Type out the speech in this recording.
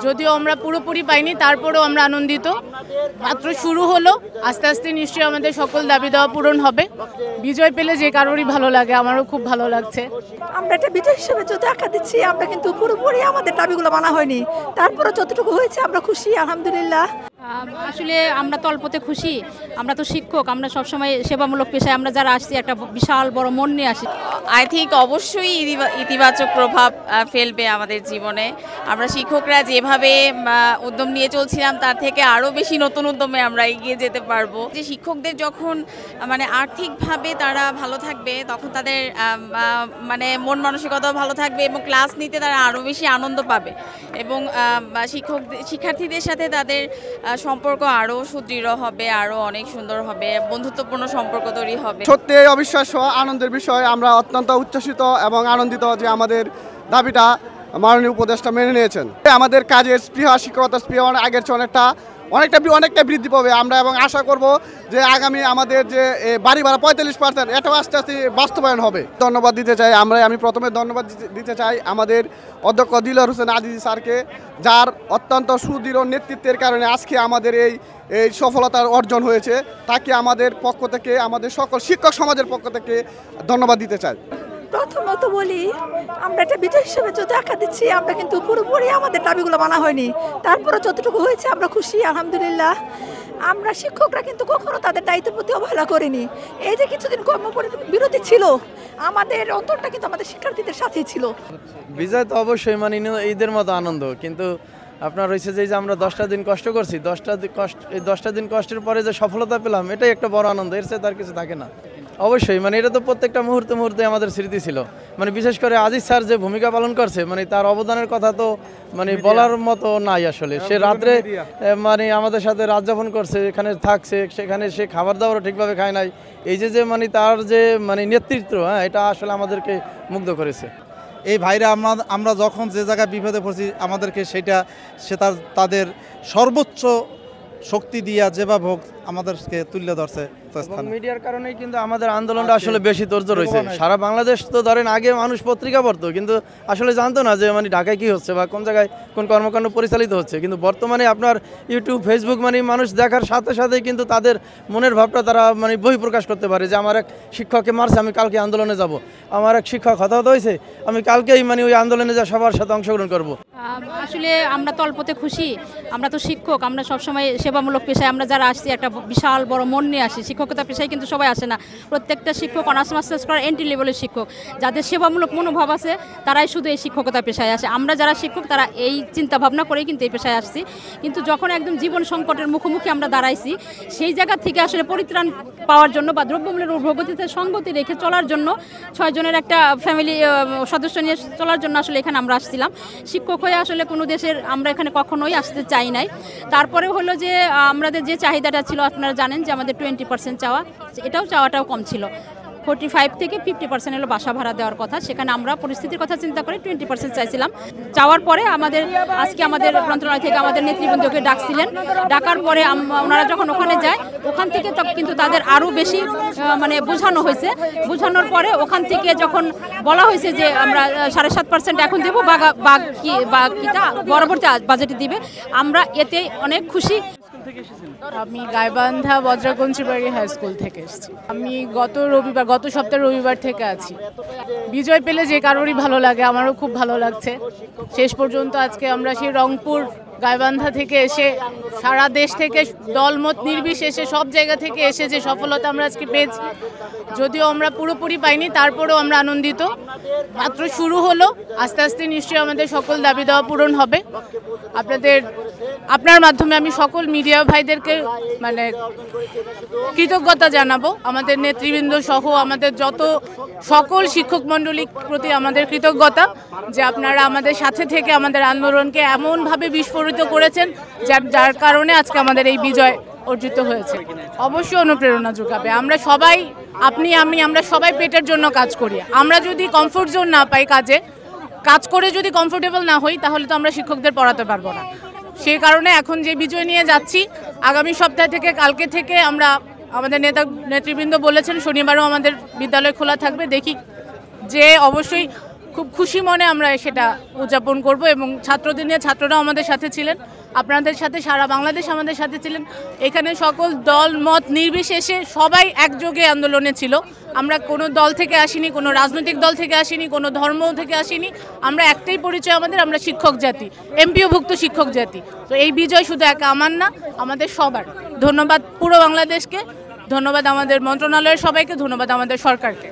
যদিও আমরা পুরোপুরি পাইনি, তারপরেও আমরা আনন্দিত। মাত্র শুরু হলো, আস্তে আস্তে নিশ্চয়ই আমাদের সকল দাবি দেওয়া পূরণ হবে। বিজয় পেলে যে কারোরই ভালো লাগে, আমারও খুব ভালো লাগছে। আমরা একটা বিজয় হিসেবে যত আঁকা দিচ্ছি, আমরা কিন্তু পুরোপুরি আমাদের দাবিগুলো মানা হয়নি, তারপরে যতটুকু হয়েছে আমরা খুশি, আলহামদুলিল্লাহ। আসলে আমরা তো অল্পতে খুশি। আমরা তো শিক্ষক, আমরা সবসময় সেবামূলক পেশায় আমরা যারা আসছি একটা বিশাল বড় মন নিয়ে আসি। আই থিঙ্ক অবশ্যই ইতিবাচক প্রভাব ফেলবে আমাদের জীবনে। আমরা শিক্ষকরা যেভাবে উদ্যম নিয়ে চলছিলাম তার থেকে আরও বেশি নতুন উদ্যমে আমরা এগিয়ে যেতে পারবো। যে শিক্ষকদের যখন মানে আর্থিকভাবে তারা ভালো থাকবে, তখন তাদের মানে মন মানসিকতাও ভালো থাকবে এবং ক্লাস নিতে তারা আরও বেশি আনন্দ পাবে এবং শিক্ষার্থীদের সাথে তাদের সম্পর্ক আরও সুদৃঢ় হবে, আরও অনেক সুন্দর হবে, বন্ধুত্বপূর্ণ সম্পর্ক তৈরি হবে। সত্যি অবিশ্বাস্য আনন্দের বিষয়। আমরা অত্যন্ত উচ্ছ্বসিত এবং আনন্দিত যে আমাদের দাবিটা মাননীয় উপদেষ্টা মেনে নিয়েছেন। আমাদের কাজের স্পৃহা, শিক্ষকতার স্পৃহা আগের চেয়ে অনেকটা বৃদ্ধি পাবে আমরা, এবং আশা করব যে আগামী আমাদের যে বাড়ি ভাড়া 45% এটাও আস্তে আস্তে বাস্তবায়ন হবে। ধন্যবাদ দিতে চাই আমি প্রথমে ধন্যবাদ দিতে চাই আমাদের অধ্যক্ষ দিলওয়ার হোসেন আজিজি স্যারকে, যার অত্যন্ত সুদৃঢ় নেতৃত্বের কারণে আজকে আমাদের এই সফলতার অর্জন হয়েছে। তাকে আমাদের পক্ষ থেকে, আমাদের সকল শিক্ষক সমাজের পক্ষ থেকে ধন্যবাদ দিতে চাই। প্রথমত বলি, আমরা একটা বিজয় হিসেবে যত আঁকা দিচ্ছি, আমরা কিন্তু পুরোপুরি আমাদের দাবিগুলো মানা হয়নি, তারপরে যতটুকু হয়েছে আমরা খুশি, আলহামদুলিল্লাহ। আমরা শিক্ষকরা কিন্তু কখনো তাদের দায়িত্বের প্রতি অবহেলা করিনি। এই যে কিছুদিন কর্মবিরতি ছিল, আমাদের অন্তরটা কিন্তু আমাদের শিক্ষার্থীদের সাথেই ছিল। বিজয় তো অবশ্যই মানে ঈদের মতো আনন্দ, কিন্তু আপনার হয়েছে যে আমরা 10টা দিন কষ্ট করছি, 10টা দিন কষ্টের পরে যে সফলতা পেলাম, এটাই একটা বড় আনন্দ। এর চেয়ে তার কিছু থাকে না। অবশ্যই মানে এটা তো প্রত্যেকটা মুহূর্তে আমাদের স্মৃতি ছিল। মানে বিশেষ করে আজিজ স্যার যে ভূমিকা পালন করছে, মানে তার অবদানের কথা তো মানে বলার মতো নাই আসলে। সে রাত্রে মানে আমাদের সাথে রাত যাপন করছে, এখানে থাকছে, সেখানে সে খাবার দাবারও ঠিকভাবে খায় নাই। এই যে মানে তার যে মানে নেতৃত্ব, এটা আসলে আমাদেরকে মুগ্ধ করেছে। এই ভাইরা আমরা যখন যে জায়গায় বিপদে পড়ছি, আমাদেরকে তাদের সর্বোচ্চ শক্তি দিয়া যেভাবে হোক আমাদেরকে তুলে ধরছে। মিডিয়ার কারণেই কিন্তু আমাদের আন্দোলনটা আসলে বেশি তোড়জোড় রয়েছে। সারা বাংলাদেশ তো ধরেন আগে মানুষ পত্রিকা পড়তো, কিন্তু আসলে জানতো না যে মানে ঢাকায় কি হচ্ছে বা কোন জায়গায় কোন কর্মকাণ্ড পরিচালিত হচ্ছে। কিন্তু বর্তমানে আপনার ইউটিউব, ফেসবুক মানে মানুষ দেখার সাথে সাথেই কিন্তু তাদের মনের ভাবটা তারা মানে বহিঃপ্রকাশ করতে পারে যে আমার এক শিক্ষককে মারছে, আমি কালকে আন্দোলনে যাব। আমার এক শিক্ষক হতাহত হয়েছে, আমি কালকেই মানে ওই আন্দোলনে যা সবার সাথে অংশগ্রহণ করব। আসলে আমরা তো অল্পতে খুশি। আমরা তো শিক্ষক, আমরা সবসময় সেবামূলক পেশায় আমরা যারা আসছি একটা বিশাল বড় মন নিয়ে আসি। শিক্ষকতা পেশায় কিন্তু সবাই আসে না। প্রত্যেকটা শিক্ষক অনার্স মাস্টার্স করা এন্ট্রি লেভেলের শিক্ষক, যাদের সেবামূলক মনোভাব আছে তারাই শুধু এই শিক্ষকতা পেশায় আসে। আমরা যারা শিক্ষক তারা এই চিন্তা ভাবনা করেই কিন্তু এই পেশায় আসছি। কিন্তু যখন একদম জীবন সংকটের মুখোমুখি আমরা দাঁড়াইছি, সেই জায়গা থেকে আসলে পরিত্রাণ পাওয়ার জন্য বা দ্রব্যমূল্যের ঊর্ধ্বগতিতে সঙ্গতি রেখে চলার জন্য 6 জনের একটা ফ্যামিলি সদস্য নিয়ে চলার জন্য আসলে এখানে আমরা আসছিলাম। শিক্ষক হয়ে আসলে কোনো দেশের আমরা এখানে কখনোই আসতে চাই নাই। তারপরে হলো যে আমাদের যে চাহিদাটা ছিল, আপনারা জানেন যে আমাদের 20% চাওয়া, চাওয়াটাও কম ছিল। 45 থেকে 50% হলো বাসা ভাড়া দেওয়ার কথা। সেখানে আমরা পরিস্থিতির কথা চিন্তা করে 20% চাইছিলাম। চাওয়ার পরে আজকে আমাদের মন্ত্রণালয় থেকে আমাদের নেতৃবৃন্দকে ডাকছিলেন। ডাকার পরে ওনারা যখন ওখানে যায়, ওখান থেকে কিন্তু তাদের আরও বেশি মানে বোঝানো হয়েছে। বোঝানোর পরে ওখান থেকে যখন বলা হয়েছে যে আমরা 7.5% এখন দেবো, বাকিটা পরবর্তী বাজেটে দিবে, আমরা এতে অনেক খুশি। আমি গাইবান্ধা বজ্রাগঞ্জবাড়ি হাই স্কুল থেকে এসেছি। আমি গত সপ্তাহের রবিবার থেকে আছি। বিজয় পেলে যে কারোরই ভালো লাগে, আমারও খুব ভালো লাগছে। শেষ পর্যন্ত আজকে আমরা সেই রংপুর গাইবান্ধা থেকে এসে, সারা দেশ থেকে দলমত নির্বিশেষে সব জায়গা থেকে এসে যে সফলতা আমরা আজকে পেয়েছি, যদিও আমরা পুরোপুরি পাইনি, তারপরেও আমরা আনন্দিত। মাত্র শুরু হলো, আস্তে আস্তে নিশ্চয়ই আমাদের সকল দাবি দেওয়া পূরণ হবে। আপনার মাধ্যমে আমি সকল মিডিয়া ভাইদেরকে মানে কৃতজ্ঞতা জানাবো। আমাদের নেতৃবৃন্দ সহ আমাদের যত সকল শিক্ষক মণ্ডলীর প্রতি আমাদের কৃতজ্ঞতা যে আপনারা আমাদের সাথে থেকে আমাদের আন্দোলনকে এমনভাবে বিস্ফোরিত করেছেন যার কারণে আজকে আমাদের এই বিজয় অর্জিত হয়েছে। অবশ্যই অনুপ্রেরণা যোগাবে। আমরা সবাই, আমরা সবাই পেটের জন্য কাজ করি। আমরা যদি কমফোর্ট জোন না পাই, কাজ করে যদি কমফোর্টেবল না হই, তাহলে তো আমরা শিক্ষকদের পড়াতে পারবো না। সেই কারণে এখন যে বিজয় নিয়ে যাচ্ছি, আগামী সপ্তাহ থেকে, কালকে থেকে আমাদের নেতৃবৃন্দ বলেছেন শনিবারও আমাদের বিদ্যালয় খোলা থাকবে। দেখি যে অবশ্যই খুব খুশি মনে আমরা সেটা উদযাপন করব এবং ছাত্রদের নিয়ে ছাত্ররাও আমাদের সাথে ছিলেন, আপনাদের সাথে সারা বাংলাদেশ আমাদের সাথে ছিলেন। এখানে সকল দল মত নির্বিশেষে সবাই একযোগে আন্দোলনে ছিল। আমরা কোনো দল থেকে আসিনি, কোনো রাজনৈতিক দল থেকে আসিনি, কোনো ধর্ম থেকে আসিনি। আমরা একটাই পরিচয় আমাদের, আমরা শিক্ষক জাতি, এমপিওভুক্ত শিক্ষক জাতি। তো এই বিজয় শুধু একা আমার না, আমাদের সবার। ধন্যবাদ পুরো বাংলাদেশকে, ধন্যবাদ আমাদের মন্ত্রণালয়ের সবাইকে, ধন্যবাদ আমাদের সরকারকে।